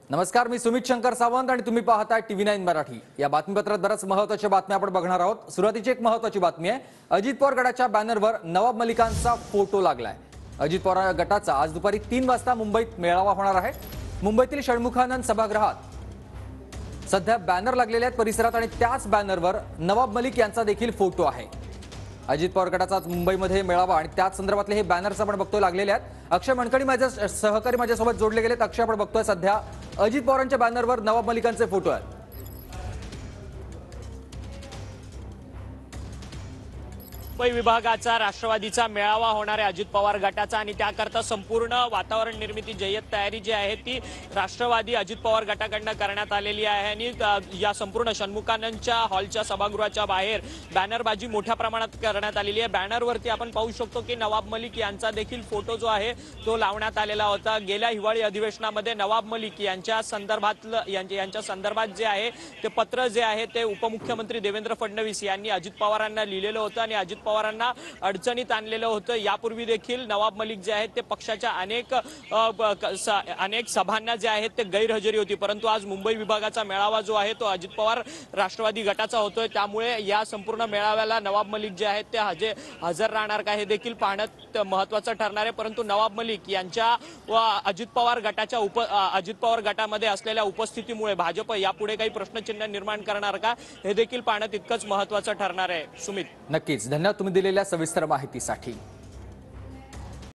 नमस्कार, मी सुमित शंकर सावंत आणि तुम्ही पाहताय TV9 मराठी। या बातमीपत्रात बऱ्याच महत्त्वाच्या बातम्या आपण बघणार आहोत। सुरुवातीची एक महत्त्वाची बातमी आहे, अजित पवार गटाच्या बॅनरवर नवाब मलिकांचा फोटो लागलाय। अजित पवार गटाचा आज दुपारी 3 वाजता मुंबईत मेळावा होणार आहे। मुंबईतील षण्मुखानंद सभागृहात सध्या बॅनर लागलेले आहेत परिसरात आणि त्याच बॅनरवर नवाब मलिक यांचा देखील फोटो आहे। अजित पवार गटाचा आज मुंबईमध्ये मेळावा आणि त्याच संदर्भातले हे बॅनर्स आपण बघतोय लागलेले आहेत। अक्षय मनकडी माझे सहकारी माझ्यासोबत जोडले गेलेत। अक्षय, आपण बघतोय सध्या अजित पवारांच्या बॅनरवर नवाब मलिकांचे फोटो आहेत। मुंबई विभागाचा राष्ट्रवादीचा मेळावा होणार आहे अजित पवार गटाचा आणि त्याकरता संपूर्ण वातावरण निर्मिती जय्यत तयारी जी आहे ती राष्ट्रवादी अजित पवार गटाकडून करण्यात आलेली आहे आणि या संपूर्ण षण्मुखानंदच्या हॉलच्या सभागृहाच्या बाहेर बॅनरबाजी मोठ्या प्रमाणात करण्यात आलेली आहे। बॅनरवरती आपण पाहू शकतो की नवाब मलिक यांचा देखील फोटो जो आहे तो लावण्यात आलेला होता। गेल्या हिवाळी अधिवेशनामध्ये नवाब मलिक यांच्या संदर्भात जे आहे ते पत्र जे आहे ते उपमुख्यमंत्री देवेंद्र फडणवीस यांनी अजित पवारांना लिहिलेलं होतं आणि अजित पवारांना अडचणीत आणलेलं होतं। यापूर्वी देखील नवाब मलिक जे आहेत ते पक्षाच्या अनेक सभांना जे आहेत ते गैरहजेरी होती, परंतु आज मुंबई विभागाचा मेळावा जो आहे तो अजित पवार राष्ट्रवादी गटाचा होतोय, त्यामुळे या संपूर्ण मेळाव्याला नवाब मलिक जे आहेत ते हजर राहणार का हे देखील पाहणं महत्त्वाचं ठरणार आहे। परंतु नवाब मलिक यांच्या अजित पवार गटामध्ये असलेल्या उपस्थितीमुळे भाजप यापुढे काही प्रश्नचिन्ह निर्माण करणार का हे देखील पाहणं तितकंच महत्त्वाचं ठरणार आहे। सुमित, नक्कीच धन्यवाद तुम्ही दिलेल्या सविस्तर माहितीसाठी।